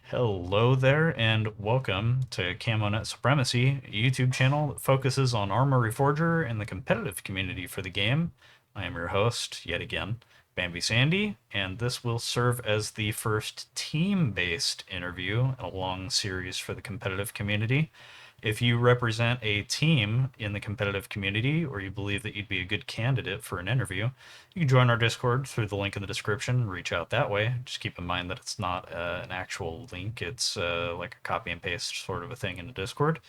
Hello there, and welcome to CamoNet Supremacy, a YouTube channel that focuses on Arma Reforger and the competitive community for the game. I am your host, yet again, Bambi Sandy, and this will serve as the first team-based interview in a long series for the competitive community. If you represent a team in the competitive community or you believe that you'd be a good candidate for an interview, you can join our Discord through the link in the description and reach out that way. Just keep in mind that it's not an actual link, it's like a copy and paste sort of a thing in the Discord.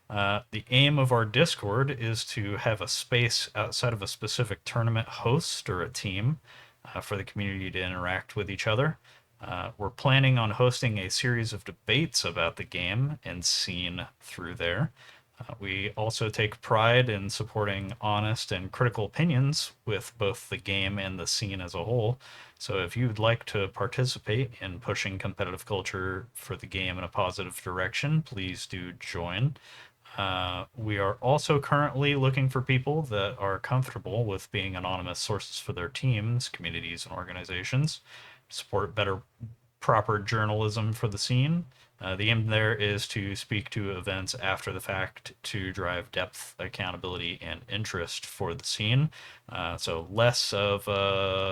The aim of our Discord is to have a space outside of a specific tournament host or a team for the community to interact with each other. We're planning on hosting a series of debates about the game and scene through there. We also take pride in supporting honest and critical opinions with both the game and the scene as a whole. So if you'd like to participate in pushing competitive culture for the game in a positive direction, please do join. We are also currently looking for people that are comfortable with being anonymous sources for their teams, communities, and organizations. Support better, proper journalism for the scene. The aim there is to speak to events after the fact to drive depth, accountability, and interest for the scene. So less of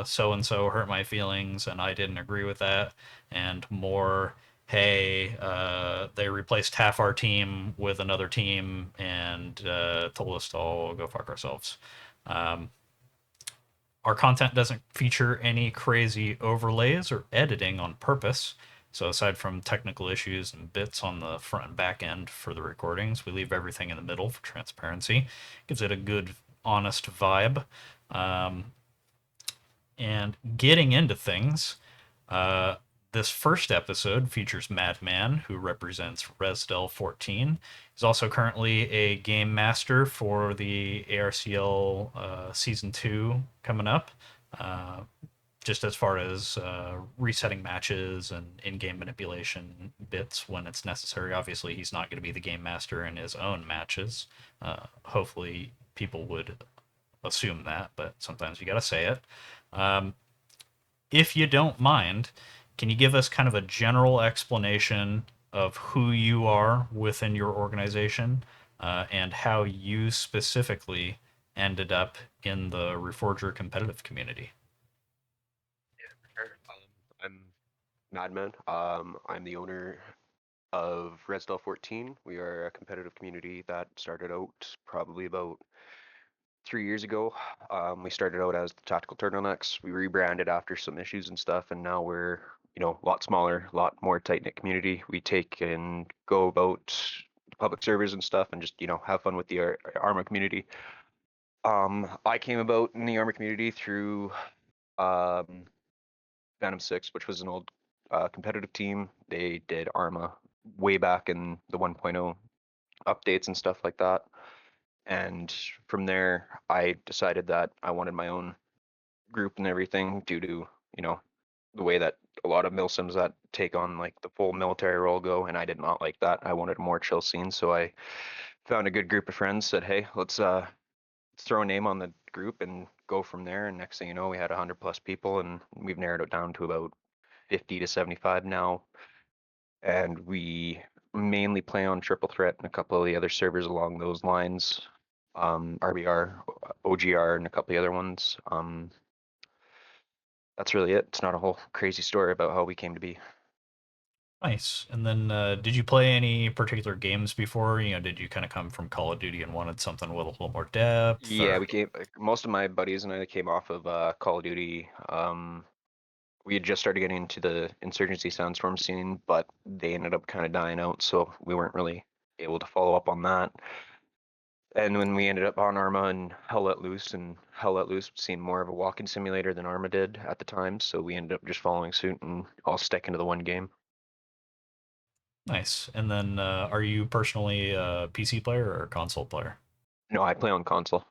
so and so hurt my feelings and I didn't agree with that, and more, hey, they replaced half our team with another team and told us to all go fuck ourselves. Um, our content doesn't feature any crazy overlays or editing on purpose. So aside from technical issues and bits on the front and back end for the recordings, we leave everything in the middle for transparency. Gives it a good, honest vibe. Um, and getting into things, uh, this first episode features Madman, who represents Rezdel-14. He's also currently a game master for the ARCL Season 2 coming up. Uh, just as far as resetting matches and in-game manipulation bits when it's necessary. Obviously, he's not going to be the game master in his own matches. Hopefully, people would assume that, but sometimes you got to say it. Um, if you don't mind, can you give us kind of a general explanation of who you are within your organization and how you specifically ended up in the Reforger competitive community? Sure. I'm Madman. I'm the owner of Rezdel-14. We are a competitive community that started out probably about 3 years ago. We started out as the Tactical Turtlenecks. We rebranded after some issues and stuff, and now we're, a lot smaller, a lot more tight-knit community. We take and go about public servers and stuff and just, have fun with the Arma community. I came about in the Arma community through um, Phantom 6, which was an old competitive team. They did Arma way back in the 1.0 updates and stuff like that. And from there, I decided that I wanted my own group and everything due to, the way that a lot of milsims that take on like the full military role go, and I did not like that. I wanted a more chill scene, so I found a good group of friends, said, "Hey, let's throw a name on the group and go from there." And next thing you know, we had 100 plus people, and we've narrowed it down to about 50 to 75 now, and we mainly play on Triple Threat and a couple of the other servers along those lines, RBR, OGR, and a couple of the other ones. That's really it. It's not a whole crazy story about how we came to be. Nice. And then, did you play any particular games before? Did you kind of come from Call of Duty and wanted something with a little more depth, Yeah, or? we came. Most of my buddies and I came off of Call of Duty. We had just started getting into the Insurgency Sandstorm scene, but they ended up kind of dying out, so we weren't really able to follow up on that. And when we ended up on Arma and Hell Let Loose, and Hell Let Loose seemed more of a walking simulator than Arma did at the time, so we ended up just following suit and all stuck into the one game. Nice. And then, are you personally a PC player or a console player? No, I play on console.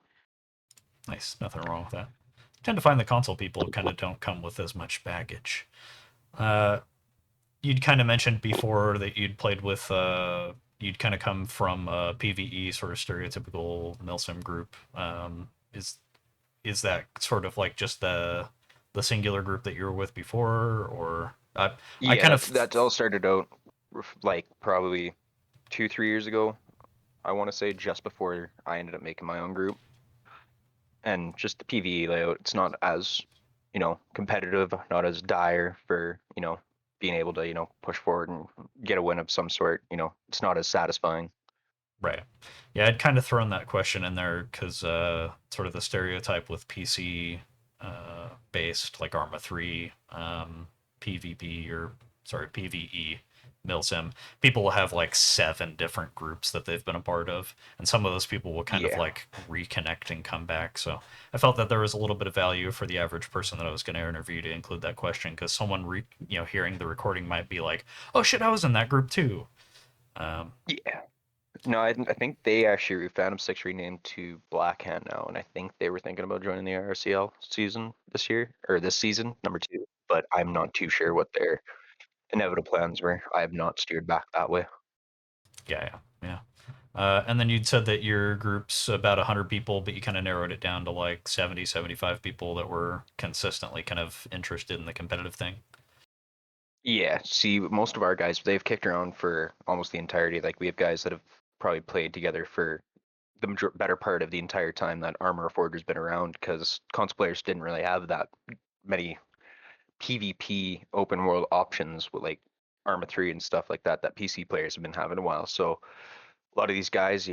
Nice. Nothing wrong with that. Tend to find the console people kind of don't come with as much baggage. Uh, you'd kind of mentioned before that you'd played with, you'd kind of come from a PVE sort of stereotypical milsim group. Is that sort of like just the singular group that you were with before, or I Yeah, kind that's of that's all started out. like probably 2, 3 years ago. I want to say just before I ended up making my own group, and just the PvE layout. It's not as competitive, not as dire for being able to push forward and get a win of some sort. It's not as satisfying. Right. Yeah, I'd kind of thrown that question in there because sort of the stereotype with PC based, like Arma 3, PvP, or sorry, PvE, Milsim, people will have like 7 different groups that they've been a part of. And some of those people will kind of Yeah. like reconnect and come back. So I felt that there was a little bit of value for the average person that I was going to interview to include that question because someone, hearing the recording might be like, oh shit, I was in that group too. Um, Yeah. No, I think they actually Phantom Six renamed to Blackhand now, and I think they were thinking about joining the ARCL season this year or this season, number 2. But I'm not too sure what their inevitable plans were. I have not steered back that way. yeah, yeah. And then you'd said that your group's about 100 people, but you kind of narrowed it down to like 70, 75 people that were consistently kind of interested in the competitive thing. Yeah, see, most of our guys, they've kicked around for almost the entirety. Like, we have guys that have probably played together for the better part of the entire time that Arma Reforger's been around, because console players didn't really have that many PvP open world options with like Arma 3 and stuff like that PC players have been having a while. So a lot of these guys,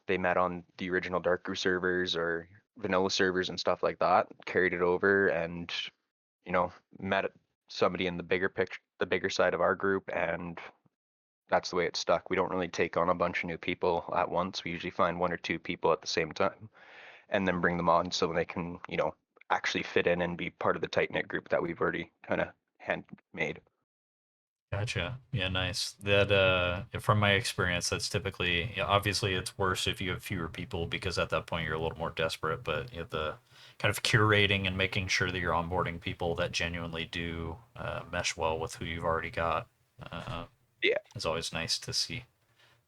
they met on the original Dark servers or vanilla servers and stuff like that, carried it over and you know, met somebody in the bigger picture, the bigger side of our group, and that's the way it stuck. We don't really take on a bunch of new people at once. We usually find 1 or 2 people at the same time and then bring them on so they can, actually fit in and be part of the tight knit group that we've already kind of handmade. Gotcha. Yeah, nice. That from my experience, that's typically, obviously it's worse if you have fewer people because at that point you're a little more desperate. But the kind of curating and making sure that you're onboarding people that genuinely do mesh well with who you've already got uh, Yeah. is always nice to see.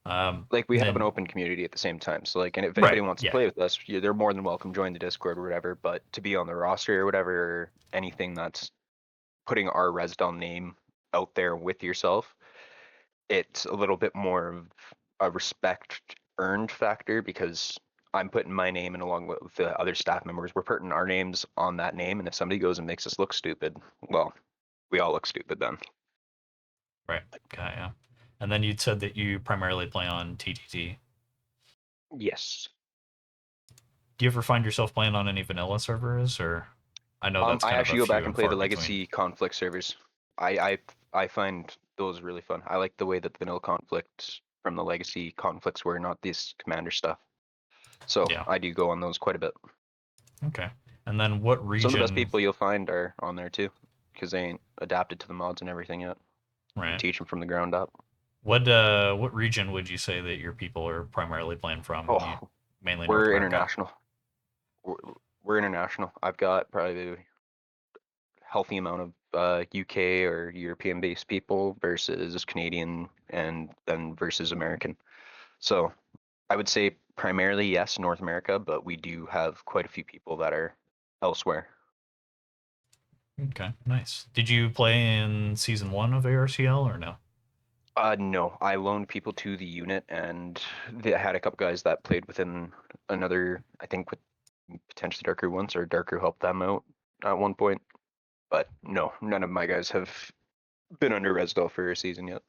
Like, we have an Then open community at the same time. So like, and if anybody right, wants to yeah, play with us, they're more than welcome join the Discord or whatever. But to be on the roster or whatever, or anything that's putting our Rezdel name out there with yourself, it's a little bit more of a respect earned factor because I'm putting my name in along with the other staff members. We're putting our names on that name, and if somebody goes and makes us look stupid, well, we all look stupid then. right, okay, yeah. And then you'd said that you primarily play on TTT. Yes. Do you ever find yourself playing on any vanilla servers, or I know that's I kind of a actually go back few and and play far the between. legacy conflict servers. I find those really fun. I like the way that the vanilla conflicts from the legacy conflicts were, not this commander stuff. So Yeah. I do go on those quite a bit. Okay. And then what Some of the best region? people you'll find are on there too, because they ain't adapted to the mods and everything yet. We Right. teach them from the ground up. What region would you say that your people are primarily playing from? You Oh, mainly North we're America. international. We're, we're international. I've got probably a healthy amount of UK or European based people versus Canadian and then versus American. So I would say primarily yes, North America, but we do have quite a few people that are elsewhere. Okay, nice. Did you play in season 1 of ARCL or no? No, I loaned people to the unit, and they had a couple guys that played within another, I think, with potentially Dark once, or Dark helped them out at one point. But no, none of my guys have been under Rezdel for a season yet.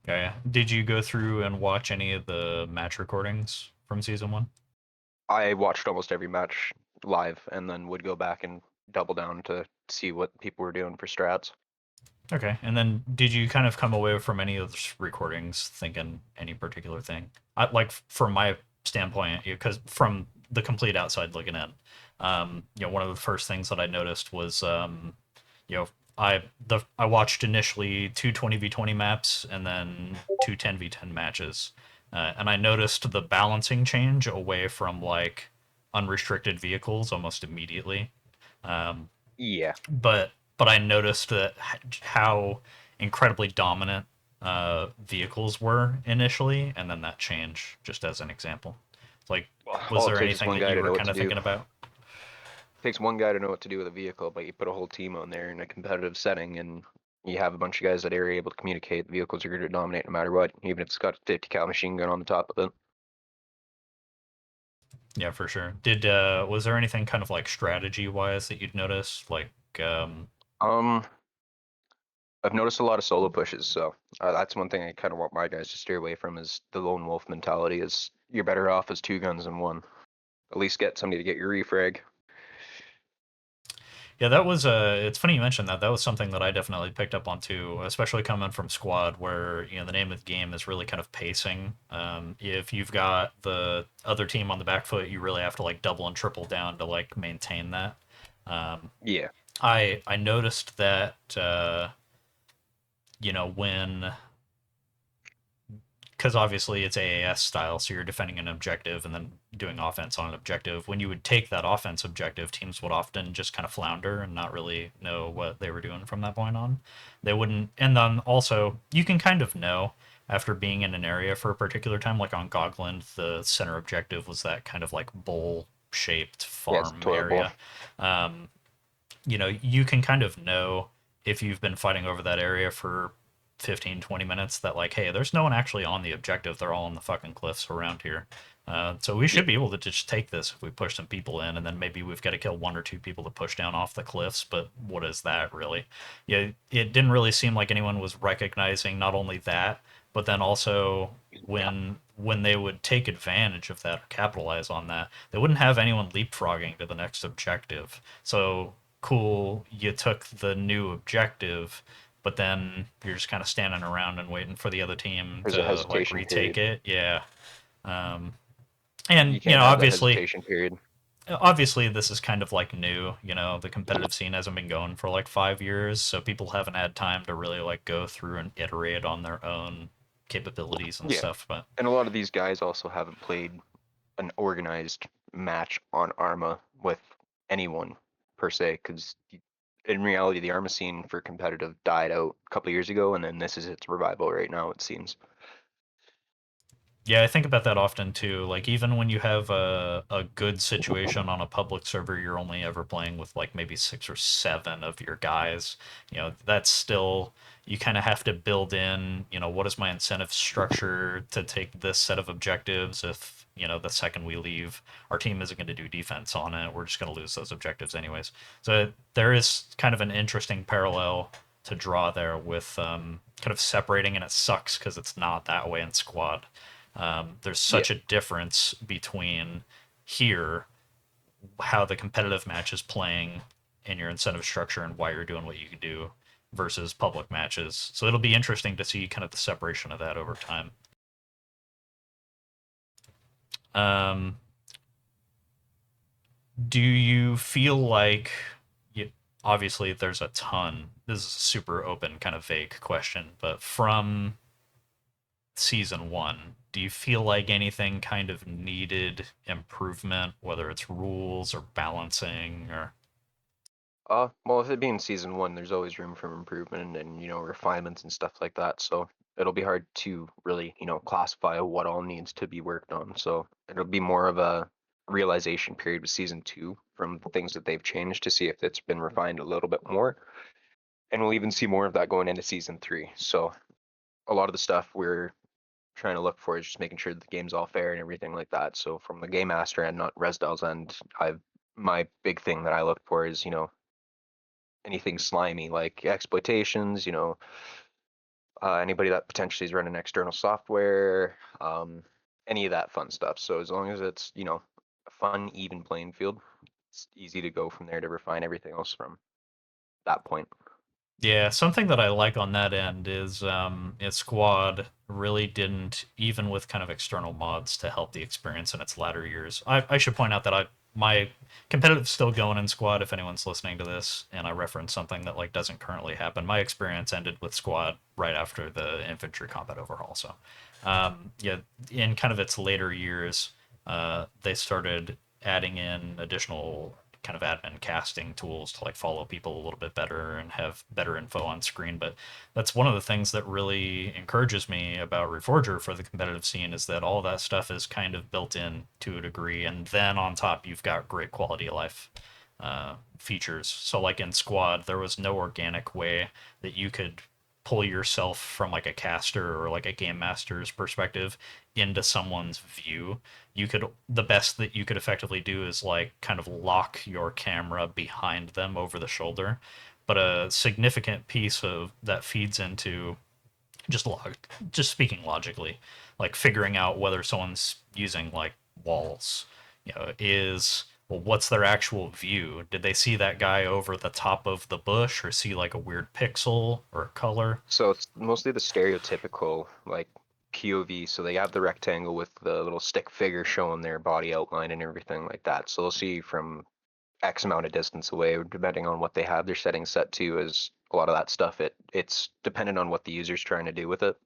Okay. Did you go through and watch any of the match recordings from season 1? I watched almost every match live, and then would go back and double down to see what people were doing for strats. Okay. And then did you kind of come away from any of those recordings thinking any particular thing? Like from my standpoint, because from the complete outside looking in, one of the first things that I noticed was, you know, I watched initially two 20v20 maps and then two 10v10 matches, and I noticed the balancing change away from like unrestricted vehicles almost immediately. Um, Yeah. but I noticed that how incredibly dominant vehicles were initially, and then that changed. Just as an example, like, Well, was all it there takes is anything one that guy you to were know what kind to of do. thinking about? Takes one guy to know what to do with a vehicle, but you put a whole team on there in a competitive setting, and You have a bunch of guys that are able to communicate. The vehicles are going to dominate no matter what, even if it's got a 50 cal machine gun on the top of it. Yeah, for sure. Did was there anything kind of like strategy wise that you'd notice? Like, um, Um, I've noticed a lot of solo pushes, so that's one thing I kind of want my guys to steer away from is the lone wolf mentality. Is you're better off as two guns than one. At least get somebody to get your refrag. yeah, that was it's funny you mentioned that. That was something that I definitely picked up on too, especially coming from squad, where the name of the game is really kind of pacing. If you've got the other team on the back foot, you really have to like double and triple down to like maintain that. Um, Yeah. I noticed that when because obviously it's AAS style, so you're defending an objective and then doing offense on an objective. When you would take that offense objective, teams would often just kind of flounder and not really know what they were doing from that point on. They wouldn't, and then also you can kind of know after being in an area for a particular time, like on Gogland, the center objective was that kind of like bowl shaped Yeah, it's a farm toilet bowl. area. Um, you can kind of know if you've been fighting over that area for 15, 20 minutes that, like, hey, there's no one actually on the objective. They're all on the fucking cliffs around here. So we Yeah. should be able to just take this if we push some people in, and then maybe we've got to kill one or two people to push down off the cliffs. But what is that really? Yeah, it didn't really seem like anyone was recognizing not only that, but then also Yeah. when they would take advantage of that or capitalize on that, they wouldn't have anyone leapfrogging to the next objective. So cool, you took the new objective, but then you're just kind of standing around and waiting for the other team There's a to like hesitation retake period. it. Yeah. Um, and You can't have that obviously, hesitation period. this is kind of like new. The competitive scene hasn't been going for like 5 years, so people haven't had time to really like go through and iterate on their own capabilities and Yeah. stuff. But And a lot of these guys also haven't played an organized match on Arma with anyone per se, because in reality, the Arma scene for competitive died out a couple of years ago, and then this is its revival right now, it seems. yeah, I think about that often too. Like even when you have a good situation on a public server, you're only ever playing with like maybe 6 or 7 of your guys. That's still you kind of have to build in, what is my incentive structure to take this set of objectives if, the second we leave, our team isn't going to do defense on it. We're just going to lose those objectives anyways. So there is kind of an interesting parallel to draw there with kind of separating, and it sucks because it's not that way in squad. There's Yeah. such a difference between here, how the competitive match is playing, and your incentive structure and why you're doing what you can do, versus public matches. So it'll be interesting to see kind of the separation of that over time. Um, do you feel like you, obviously there's a ton. This is a super open, kind of vague question, but from season one, do you feel like anything kind of needed improvement, whether it's rules or balancing or Well, with it being season one, there's always room for improvement and, refinements and stuff like that. So it'll be hard to really, classify what all needs to be worked on. So it'll be more of a realization period with season two from the things that they've changed to see if it's been refined a little bit more. And we'll even see more of that going into season three. So a lot of the stuff we're trying to look for is just making sure that the game's all fair and everything like that. So from the game master end, not Resdel's end, I've my big thing that I look for is, anything slimy like exploitations, anybody that potentially is running external software, any of that fun stuff. So as long as it's, a fun, even playing field, it's easy to go from there to refine everything else from that point. yeah, something that I like on that end is Squad really didn't, even with kind of external mods to help the experience in its latter years. I should point out that my competitive's still going in Squad if anyone's listening to this, and I reference something that like doesn't currently happen. My experience ended with Squad right after the infantry combat overhaul. So yeah, in kind of its later years, they started adding in additional kind of admin casting tools to like follow people a little bit better and have better info on screen. But that's one of the things that really encourages me about Reforger for the competitive scene is that all that stuff is kind of built in to a degree, and then on top you've got great quality of life. features. So like in Squad, there was no organic way that you could pull yourself from like a caster or like a game master's perspective into someone's view. You could the best that you could effectively do is like kind of lock your camera behind them over the shoulder. But a significant piece of that feeds into just just speaking logically, like figuring out whether someone's using like walls, is well, what's their actual view? Did they see that guy over the top of the bush or see like a weird pixel or color? So it's mostly the stereotypical like POV. So they have the rectangle with the little stick figure showing their body outline and everything like that. So they'll see from X amount of distance away, depending on what they have their settings set to. Is a lot of that stuff. It's dependent on what the user's trying to do with it.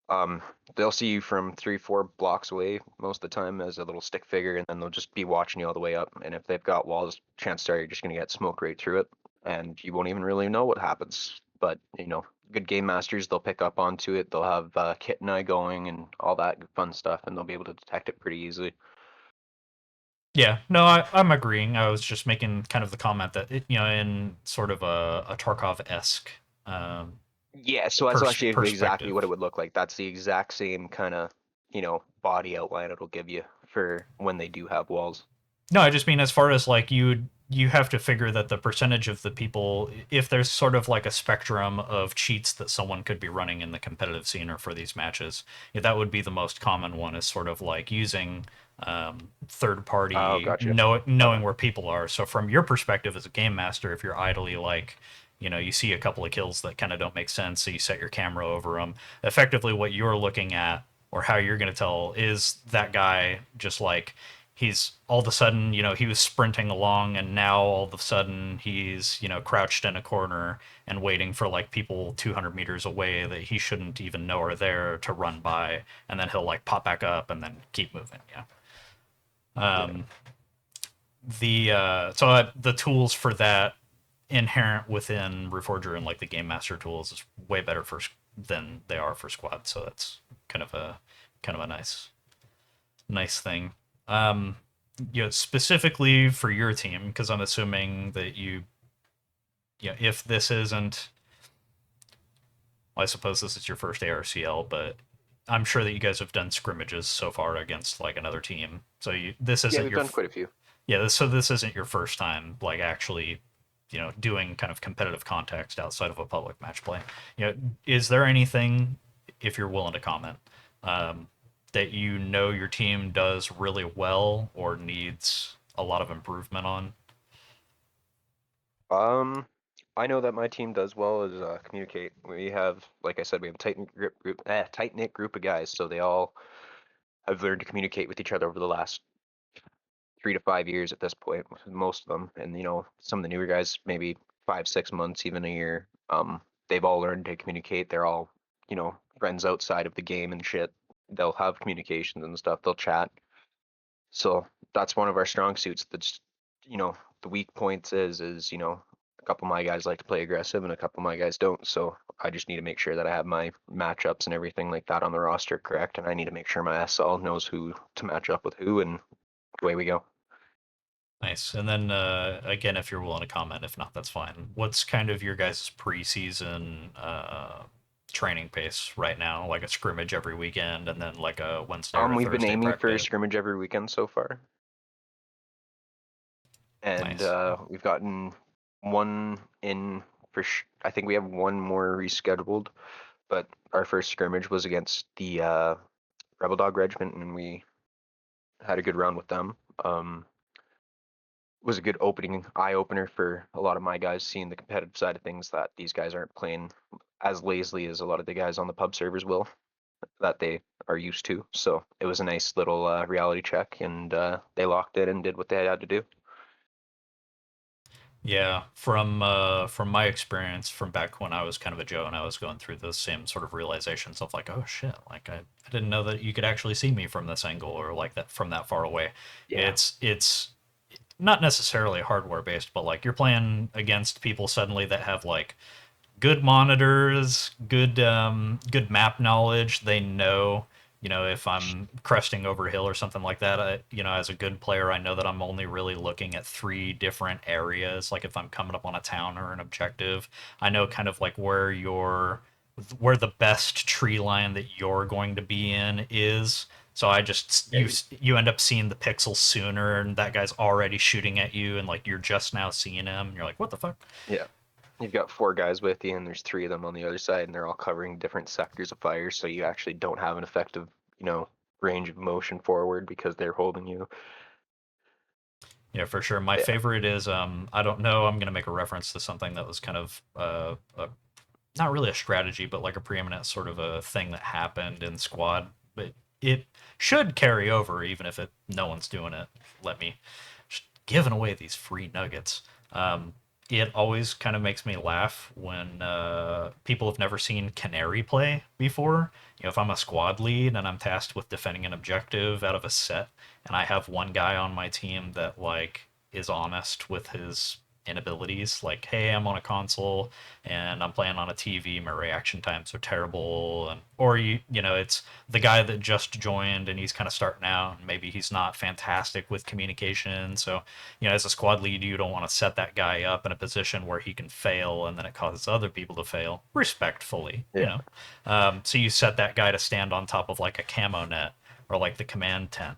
Um, they'll see you from 3, 4 blocks away most of the time as a little stick figure, and then they'll just be watching you all the way up. And if they've got walls, chances are you're just gonna get smoke right through it, and you won't even really know what happens. But good game masters, they'll pick up onto it. They'll have kit and eye going and all that fun stuff, and they'll be able to detect it pretty easily. Yeah, no, I'm agreeing. I was just making kind of the comment that in sort of a Tarkov esque um, Yeah, so that's actually exactly what it perspective. would look like. That's the exact same kind of, body outline it'll give you for when they do have walls. No, I just mean as far as like you have to figure that the percentage of the people, if there's sort of like a spectrum of cheats that someone could be running in the competitive scene or for these matches, that would be the most common one is sort of like using third Oh, party gotcha. knowing where people are. So from your perspective as a game master, if you're idly like you see a couple of kills that kind of don't make sense, so you set your camera over them. Effectively, what you're looking at or how you're going to tell is that guy just like he's all of a sudden, he was sprinting along and now all of a sudden he's, crouched in a corner and waiting for like people 200 meters away that he shouldn't even know are there to run by. And then he'll like pop back up and then keep moving. Yeah. Yeah. The tools for that inherent within Reforger and like the Game Master tools is way better than they are for Squad. So that's kind of a nice thing. Um, specifically for your team, because I'm assuming that if this isn't, well, I suppose this is your first ARCL, but I'm sure that you guys have done scrimmages so far against like another team. So this Yeah, isn't we've done quite a few. so this isn't your first time like actually, doing kind of competitive context outside of a public match play. Is there anything, if you're willing to comment, um, that your team does really well or needs a lot of improvement on? Um, I know that my team does well is communicate. We have, like I said, we have a tight knit group of guys, so they all have learned to communicate with each other over the last 3 to 5 years at this point, most of them. And some of the newer guys, maybe 5, 6 months, even a year. They've all learned to communicate. They're all, friends outside of the game and shit. They'll have communications and stuff. They'll chat. So that's one of our strong suits. That's, the weak points is a couple of my guys like to play aggressive and a couple of my guys don't. So I just need to make sure that I have my matchups and everything like that on the roster correct. And I need to make sure my SL knows who to match up with who, and away we go. Nice. And then again, if you're willing to comment, if not, that's fine. What's kind of your guys' preseason training pace right now? Like a scrimmage every weekend, and then like a Wednesday or a We've been Thursday aiming prep for a day. scrimmage every weekend so far, and Nice. we've gotten one in I think we have one more rescheduled, but our first scrimmage was against the Rebel Dog Regiment, and we had a good round with them. Was a good opening eye opener for a lot of my guys seeing the competitive side of things, that these guys aren't playing as lazily as a lot of the guys on the pub servers will, that they are used to. So it was a nice little reality check, and they locked it and did what they had to do. Yeah, from my experience from back when I was kind of a Joe and I was going through the same sort of realizations of like, oh shit, like I didn't know that you could actually see me from this angle or like that from that far away. Yeah. It's not necessarily hardware based, but like you're playing against people suddenly that have like good monitors, good map knowledge. They know If I'm cresting over a hill or something like that, as a good player, I know that I'm only really looking at three different areas. Like if I'm coming up on a town or an objective, I know kind of like where the best tree line that you're going to be in is. So I just Yeah, you end up seeing the pixels sooner, and that guy's already shooting at you, and like you're just now seeing him. And you're like, what the fuck? yeah. You've got four guys with you, and there's three of them on the other side, and they're all covering different sectors of fire, so you actually don't have an effective, range of motion forward because they're holding you. Yeah, for sure. My Yeah, favorite is I don't know. I'm gonna make a reference to something that was kind of not really a strategy, but like a preeminent sort of a thing that happened in squad. But it should carry over, even if no one's doing it. Let me just giving away these free nuggets. Um, it always kind of makes me laugh when people have never seen Canary play before. If I'm a squad lead and I'm tasked with defending an objective out of a set, and I have one guy on my team that like is honest with his inabilities, like, hey, I'm on a console and I'm playing on a TV, my reaction times are terrible, and or it's the guy that just joined and he's kind of starting out, and maybe he's not fantastic with communication. So, as a squad lead, you don't want to set that guy up in a position where he can fail and then it causes other people to fail respectfully. yeah. So you set that guy to stand on top of like a camo net or like the command tent.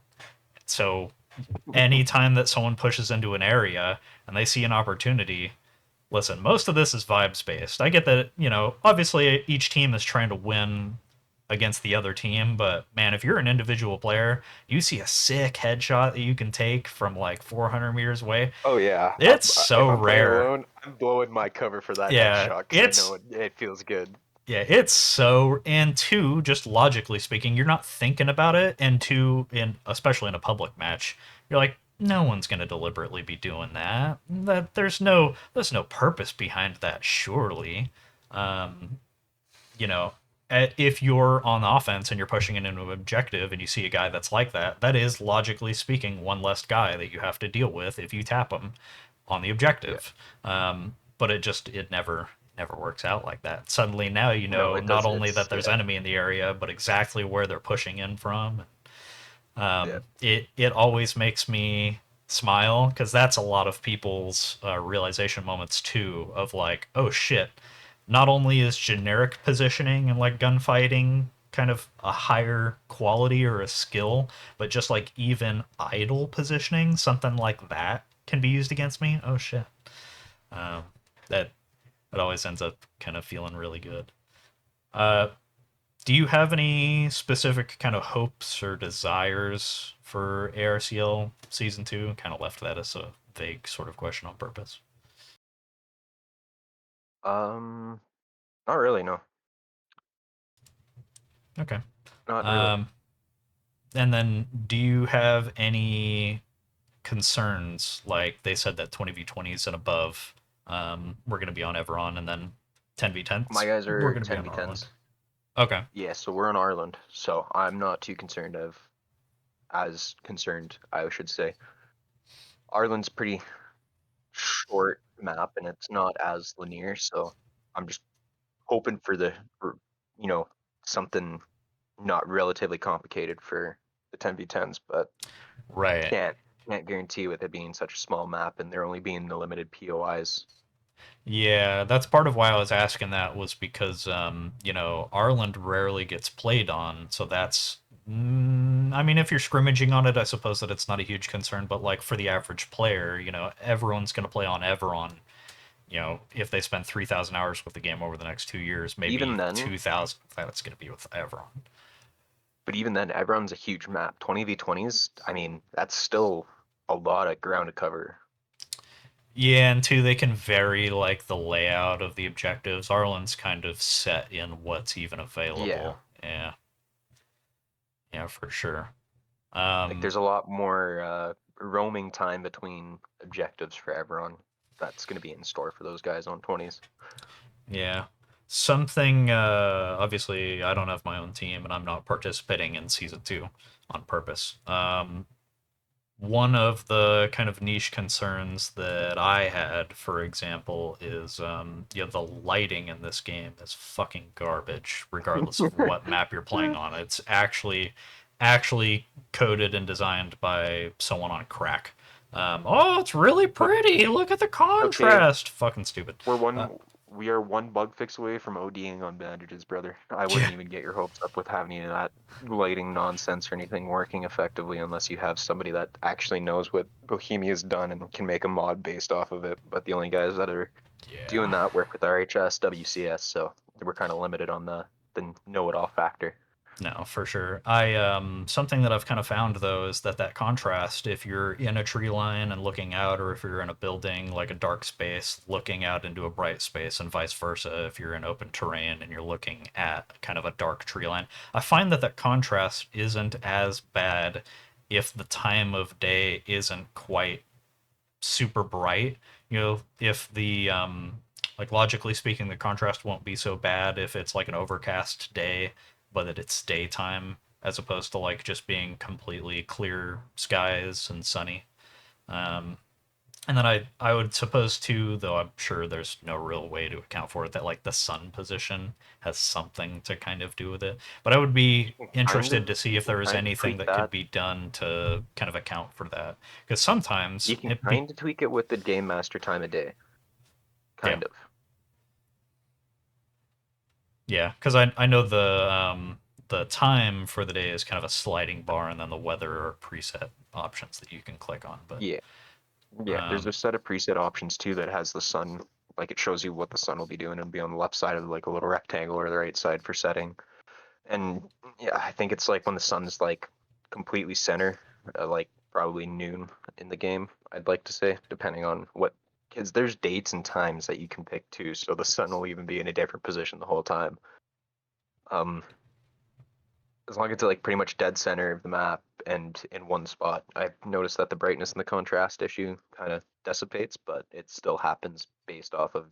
So anytime that someone pushes into an area and they see an opportunity, listen, most of this is vibes based. I get that, obviously each team is trying to win against the other team, but man, if you're an individual player, you see a sick headshot that you can take from like 400 meters away. Oh yeah. It's so If I'm playing rare. alone, I'm blowing my cover for that Yeah, headshot because I know it feels good. it's so, and two, just logically speaking, you're not thinking about it, and two, especially in a public match, you're like, no one's going to deliberately be doing that. That there's no purpose behind that, surely. Um, you know, if you're on offense and you're pushing it into an objective and you see a guy that's like that, that is logically speaking one less guy that you have to deal with if you tap him on the Yeah. objective. But it never works out like that. Suddenly now you No, know it not does. only that It's there's yeah, enemy in the area, but exactly where they're pushing in from. yeah. It always makes me smile because that's a lot of people's realization moments too of like, oh shit, not only is generic positioning and like gunfighting kind of a higher quality or a skill, but just like even idle positioning, something like that can be used against me. Oh shit. Um, that that always ends up kind of feeling really good. Uh, do you have any specific kind of hopes or desires for ARCL season two? Kind of left that as a vague sort of question on purpose. Um, Not really. No, Okay. not really. Um, and then do you have any concerns? Like they said that 20v20s and above, we're going to be on Everon, and then My 10v10s, guys we're are going to be on 10v10s. Arland. Okay. Yeah, so we're in Ireland, so I'm not too concerned of as concerned, I should say. Ireland's pretty short map and it's not as linear, so I'm just hoping for you know something not relatively complicated for the 10v10s, but Right. can't can't guarantee with it being such a small map and there only being the limited POIs. Yeah, that's part of why I was asking that was because Arland rarely gets played on, so that's I mean, if you're scrimmaging on it, I suppose that it's not a huge concern, but like for the average player, everyone's going to play on Everon. If they spend 3,000 hours with the game over the next 2 years, Even maybe then, 2,000 that's going to be with Everon. but even then, everyone's a huge map. 20v20s, I mean, that's still a lot of ground to cover. Yeah, and two, they can vary like the layout of the objectives. Arlen's kind of set in what's even Yeah, available. Yeah, yeah, for sure. like Um, there's a lot more roaming time between objectives for everyone. That's going to be in store for those guys on 20s. yeah. Something, obviously, I don't have my own team and I'm not participating in season two on purpose. one of the kind of niche concerns that I had, for example, is the lighting in this game is fucking garbage, regardless of what map you're playing on. It's actually coded and designed by someone on crack. Oh, it's really But pretty. Look at the okay, contrast. Fucking stupid. we're Uh, we are one bug fix away from ODing on bandages, brother. I wouldn't yeah, even get your hopes up with having any of that lighting nonsense or anything working effectively unless you have somebody that actually knows what Bohemia's done and can make a mod based off of it. But the only guys that are doing yeah. that work with RHS, WCS, so we're kind of limited on the know-it-all factor. No, for sure. I something that I've kind of found though is that contrast, if you're in a tree line and looking out, or if you're in a building like a dark space looking out into a bright space, and vice versa, if you're in open terrain and you're looking at kind of a dark tree line, I find that contrast isn't as bad if the time of day isn't quite super bright. If the like logically speaking, the contrast won't be so bad if it's like an overcast day, but that it's daytime as opposed to like just being completely clear skies and sunny. Um, and then I would suppose too, though I'm sure there's no real way to account for it, that like the sun position has something to kind of do with it. But I would be Kind interested of, to see you if can there was kind of anything tweak that could that. be done to kind of account for that. Because You sometimes can kind of tweak it with the game master time of day, yeah, kind of. yeah, because I know the time for the day is kind of a sliding bar, and then the weather are preset options that you can click on. But Yeah. Yeah, there's um, a set of preset options too that has the sun, like it shows you what the sun will be doing and be on the left side of like a little rectangle or the right side for setting. And yeah, I think it's like when the sun's like completely center, like probably noon in the game, I'd like to say, depending on what, because there's dates and times that you can pick too, so the sun will even be in a different position the whole time. Um, as long as it's like pretty much dead center of the map and in one spot. I've noticed that the brightness and the contrast issue kind of dissipates, but it still happens based off of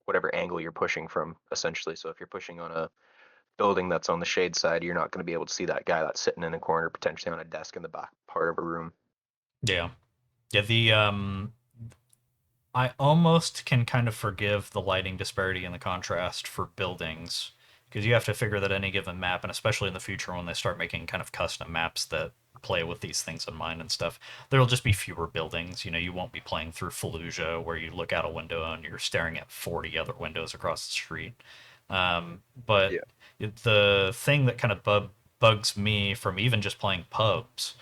whatever angle you're pushing from, essentially. So if you're pushing on a building that's on the shade side, you're not going to be able to see that guy that's sitting in a corner, potentially on a desk in the back part of a room. yeah, yeah, the I almost can kind of forgive the lighting disparity and the contrast for buildings, because you have to figure that any given map, and especially in the future when they start making kind of custom maps that play with these things in mind and stuff, there'll just be fewer buildings. You won't be playing through Fallujah where you look out a window and you're staring at 40 other windows across the street. But Yeah. the thing that kind of bugs me from even just playing pubs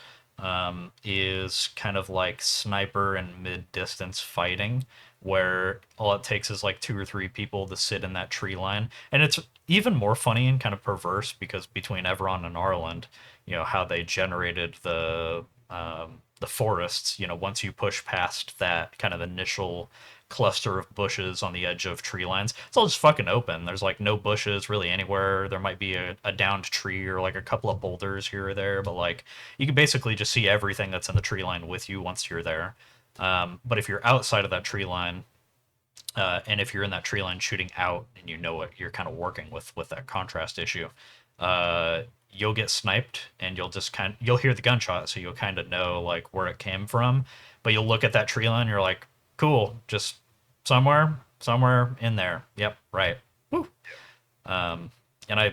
is kind of like sniper and mid distance fighting, where all it takes is like two or three people to sit in that tree line. And it's even more funny and kind of perverse because between Everon and Arland, how they generated the forests, once you push past that kind of initial cluster of bushes on the edge of tree lines, it's all just fucking open. There's like no bushes really anywhere. There might be a downed tree or like a couple of boulders here or there, but like you can basically just see everything that's in the tree line with you once you're there. But if you're outside of that tree line, and if you're in that tree line shooting out and you know what you're kind of working with that contrast issue, uh, you'll get sniped and you'll hear the gunshot, so you'll kind of know like where it came from. But you'll look at that tree line, you're like, cool, just somewhere in there. Yep, right. Woo. Um, and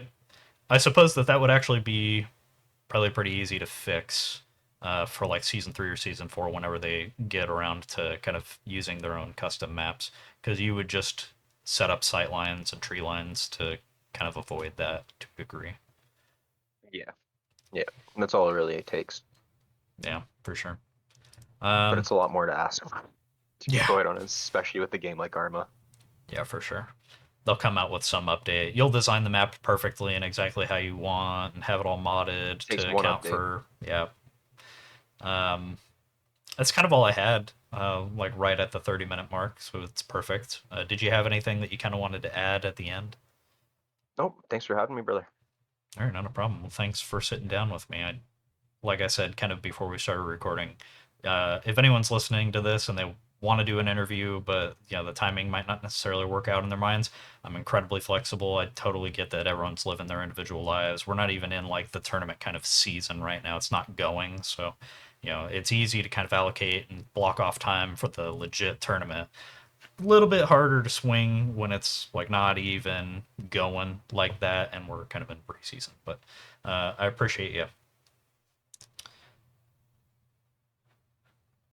I suppose that would actually be probably pretty easy to fix for like season 3 or season 4 whenever they get around to kind of using their own custom maps, because you would just set up sight lines and tree lines to kind of avoid that to a degree. Yeah. Yeah. And that's all it really takes. Yeah, for sure. But Um, it's a lot more to ask, to be yeah, quite honest, especially with a game like Arma. yeah, for sure. They'll come out with some update. You'll design the map perfectly and exactly how you want and have it all modded It takes to one account update. for, yeah. Um, that's kind of all I had, like right at the 30-minute mark, so it's perfect. Did you have anything that you kind of wanted to add at the end? Nope. Thanks for having me, brother. All right, not a problem. Well, thanks for sitting down with me. Like I said, kind of before we started recording, if anyone's listening to this and they want to do an interview, but the timing might not necessarily work out in their minds, I'm incredibly flexible. I totally get that everyone's living their individual lives. We're not even in like the tournament kind of season right now. It's not going, so it's easy to kind of allocate and block off time for the legit tournament. A little bit harder to swing when it's like not even going like that, and we're kind of in preseason. But I appreciate you